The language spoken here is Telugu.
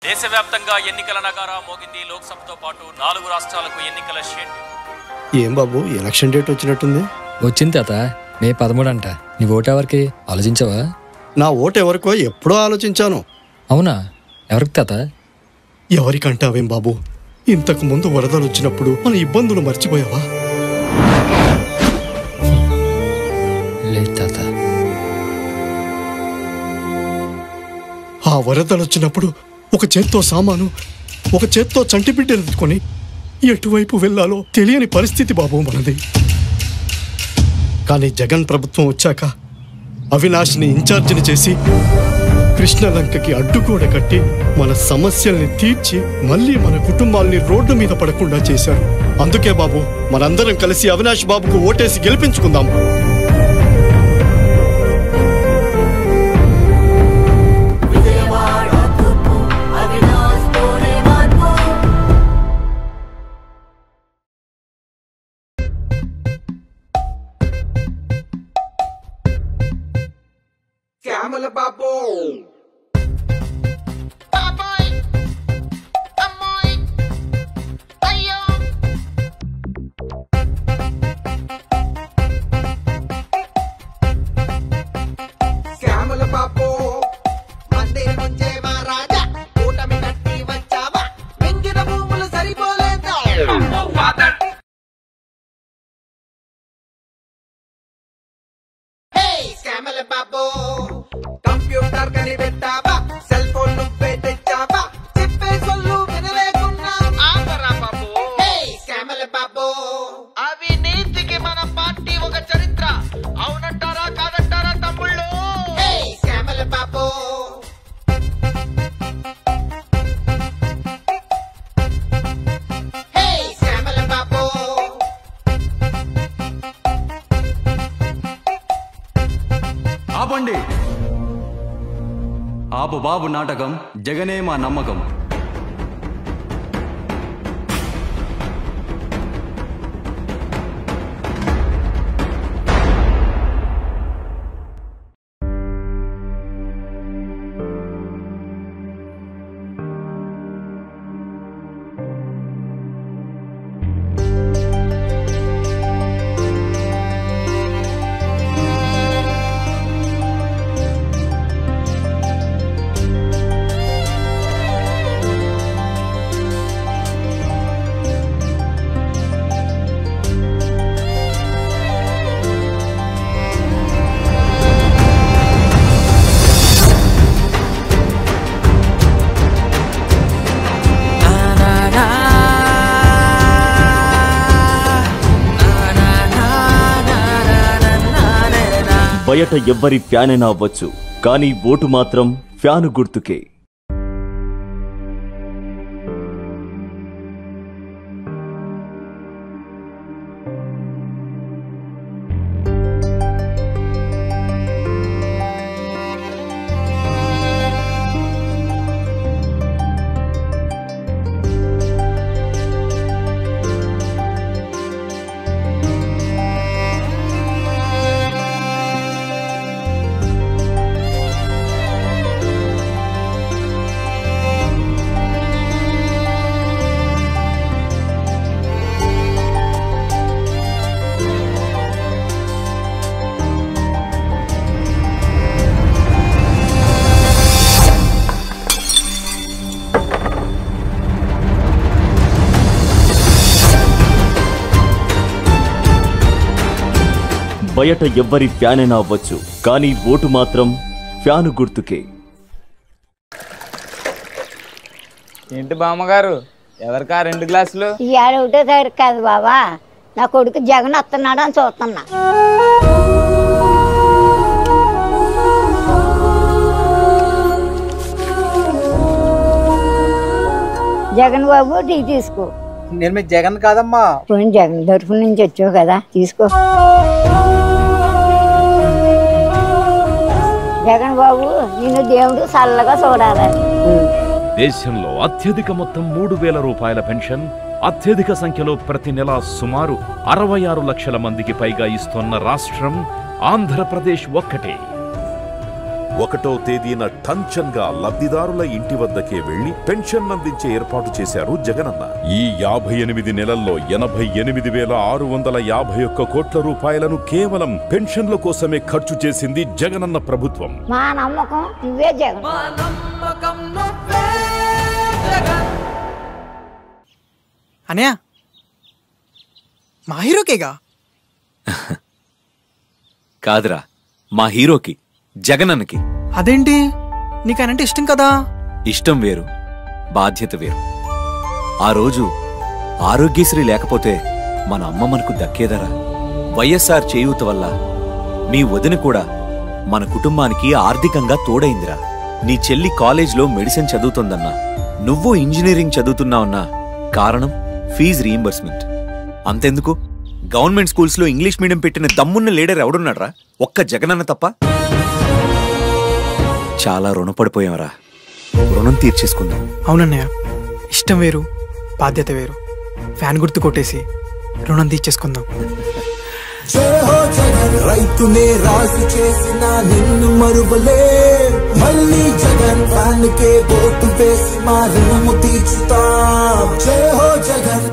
దేశవ్యాప్తంగా ఎన్నికల నగారా మోగింది. లోక్సభతో పాటు 4 రాష్ట్రాలకు ఎన్నికల షెడ్యూల్. ఏం బాబు, ఎలక్షన్ డేట్ వచ్చినట్టుంది? వచ్చింది తాత, మే 13 అంట. నీ ఓటు ఎవరికి ఆలోచించావా? నా ఓటు ఎవరికో ఎప్పుడో ఆలోచించాను. అవునా? ఎవరికి తాత? ఎవరికంటావేం బాబు, ఇంతకు ముందు వరదలు వచ్చినప్పుడు మన ఇబ్బందులు మర్చిపోయావా? లేదు తాత. ఆ వరదలు వచ్చినప్పుడు ఒక చేత్తో సామాను, ఒక చేత్తో చంటి బిడ్డలు ఎత్తుకొని ఎటువైపు వెళ్ళాలో తెలియని పరిస్థితి బాబు మనది. కానీ జగన్ ప్రభుత్వం వచ్చాక అవినాష్ని ఇన్ఛార్జిని చేసి కృష్ణలంకకి అడ్డుగోడ కట్టి మన సమస్యల్ని తీర్చి మళ్ళీ మన కుటుంబాల్ని రోడ్డు మీద పడకుండా చేశారు. అందుకే బాబు, మనందరం కలిసి అవినాష్ బాబుకు ఓటేసి గెలిపించుకుందాం. శ్యామల బాబు శ్యామల బాబు మందిర నుంచే మా రాజా కూటమి కట్టి వచ్చావా? మింగిన భూములు సరిపోలేదా? శ్యామల బాబు కంప్యూటర్ కనిపెట్టావా? సెల్ ఫోన్ నువ్వే తెచ్చావా? చెప్పే సొల్లు వినలేకున్నా ఆపరా బాబు. శ్యామల బాబు అవినీతికి మన పార్టీ ఒక చరిత్ర. అవునంటారా కాదంటారా తమ్ముళ్ళు? శ్యామల బాబు శ్యామల బాబు ఆపండి. ఆపు బాబు నాటకం, జగనే మా నమ్మకం. బయట ఎవ్వరి ఫ్యానైనా అవ్వచ్చు, కానీ ఓటు మాత్రం ఫ్యాను గుర్తుకే. బయట ఎవ్వరి ఫ్యానైనా అవ్వచ్చు, కానీ ఓటు మాత్రం ఫ్యాను గుర్తుకే. ఏంటి బామ్మగారు, ఎవరికా 2 గ్లాసులు? ఇవాళ 1వ తారీఖు కాదు బాబా, నా కొడుకు జగన్ వస్తున్నాడు అని చూస్తున్నా. జగన్ బాబు టీ తీసుకో. నేను మీ జగన్ కాదమ్మా. పోనీ జగన్ తరఫు నుంచి వచ్చావు కదా, తీసుకో. జగన్ బాబు నిన్ను దేవుడు చల్లగా చూడాలి. దేశంలో అత్యధిక మొత్తం 3,000 రూపాయల పెన్షన్, అత్యధిక సంఖ్యలో ప్రతి నెల సుమారు 66 లక్షల మందికి పైగా ఇస్తున్న రాష్ట్రం ఆంధ్రప్రదేశ్ ఒక్కటే. 1వ తేదీన టంచన్గా లబ్ధిదారుల ఇంటి వద్దకే వెళ్లి పెన్షన్ అందించే ఏర్పాటు చేశారు జగనన్న. ఈ 58 నెలల్లో 88,651 కోట్ల రూపాయలను కేవలం పెన్షన్ల కోసమే ఖర్చు చేసింది జగనన్న ప్రభుత్వం. మా నమ్మకం నువ్వే జగన్. అనయా మా హీరోకేగా? కాదురా, మా హీరోకి, జగనన్నకి. అదేంటి, నీకనంటే ఇష్టం కదా? ఇష్టం వేరు, బాధ్యత వేరు. ఆ రోజు ఆరోగ్యశ్రీ లేకపోతే మన అమ్మ మనకు దక్కేదరా? వైఎస్ఆర్ చేయూత వల్ల మీ వదిన కూడా మన కుటుంబానికి ఆర్థికంగా తోడైందిరా. నీ చెల్లి కాలేజ్లో మెడిసిన్ చదువుతోందన్నా, నువ్వు ఇంజనీరింగ్ చదువుతున్నావన్నా కారణం ఫీజు రీయింబర్స్మెంట్. అంతెందుకు, గవర్నమెంట్ స్కూల్స్ లో ఇంగ్లీష్ మీడియం పెట్టిన దమ్మున్న లీడర్ ఎవడున్నాడ్రా? ఒక్క జగనన్న తప్ప. చాలా రుణపడిపోయాంరా, రుణం తీర్చేసుకుందాం. అవునన్నయ్య, ఇష్టం వేరు, బాధ్యత వేరు. ఫ్యాన్ గుర్తు కొట్టేసి రుణం తీర్చేసుకుందాం. రైతునే రాజు చేసిన నిన్ను మరువలే, మళ్ళీ జగన్ ఫ్యాన్ కే ఓటు వేసి మా రుణము తీర్చుతా. జై హో జగన్.